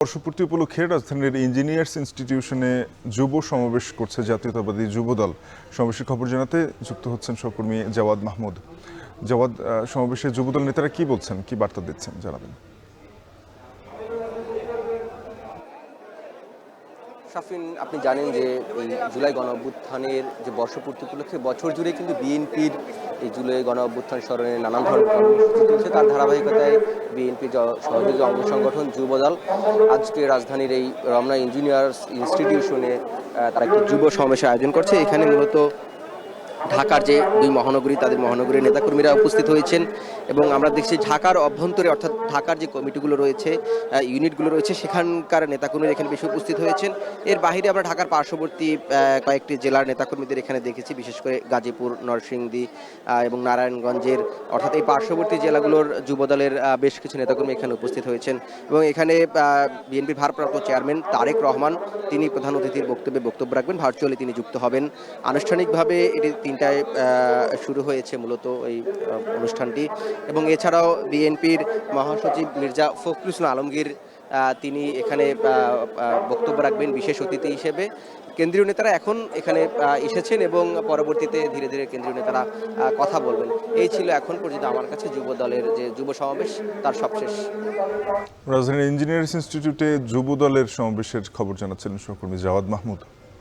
বর্ষপূর্তি উপলক্ষে রাজধানীর ইঞ্জিনিয়ার্স ইনস্টিটিউশনে যুব সমাবেশ করছে জাতীয়তাবাদী যুবদল। সমাবেশের খবর জানাতে যুক্ত হচ্ছেন সহকর্মী জাওয়াদ মাহমুদ। জাওয়াদ, সমাবেশে যুবদল নেতারা কি বলছেন, কি বার্তা দিচ্ছেন জানাবেন। শাফিন, আপনি জানেন যে এই জুলাই গণঅভ্যুত্থানের যে বর্ষপূর্তি উপলক্ষে বছর জুড়ে কিন্তু বিএনপির এই জুলাই গণঅভ্যুত্থান স্মরণে নানান ধরনের কর্মসূচি চলছে। তার ধারাবাহিকতায় বিএনপির সহযোগী অঙ্গ সংগঠন যুবদল আজকে রাজধানীর এই রমনা ইঞ্জিনিয়ার্স ইনস্টিটিউশনে তারা একটি যুব সমাবেশের আয়োজন করছে। এখানে মূলত ঢাকার যে দুই মহানগরী, তাদের মহানগরীর নেতাকর্মীরা উপস্থিত হয়েছেন এবং আমরা দেখছি ঢাকার অভ্যন্তরে অর্থাৎ ঢাকার যে কমিটিগুলো রয়েছে, ইউনিটগুলো রয়েছে, সেখানকার নেতাকর্মীরা এখানে বেশি উপস্থিত হয়েছেন। এর বাইরে আমরা ঢাকার পার্শ্ববর্তী কয়েকটি জেলার নেতাকর্মীদের এখানে দেখেছি, বিশেষ করে গাজীপুর, নরসিংদী এবং নারায়ণগঞ্জের অর্থাৎ এই পার্শ্ববর্তী জেলাগুলোর যুবদলের বেশ কিছু নেতাকর্মী এখানে উপস্থিত হয়েছেন এবং এখানে বিএনপির ভারপ্রাপ্ত চেয়ারম্যান তারেক রহমান তিনি প্রধান অতিথির বক্তব্য রাখবেন। ভার্চুয়ালি তিনি যুক্ত হবেন। আনুষ্ঠানিকভাবে এটি 3টায় শুরু হয়েছে মূলত এই অনুষ্ঠানটি এবং এছাড়াও বিএনপির মহাসচিব মির্জা ফখরুল ইসলাম আলমগীর তিনি এখানে বক্তব্য রাখবেন বিশেষ অতিথি হিসেবে। কেন্দ্রীয় নেতারা এখন এখানে এসেছেন এবং পরবর্তীতে ধীরে ধীরে কেন্দ্রীয় নেতারা কথা বলবেন। এই ছিল এখন পর্যন্ত আমার কাছে যুব দলের যে যুব সমাবেশ তার সবশেষ। রাজধানীর ইঞ্জিনিয়ার্স ইনস্টিটিউটে যুব দলের সমাবেশের খবর জানাচ্ছেন সহকর্মী জাওয়াদ মাহমুদ।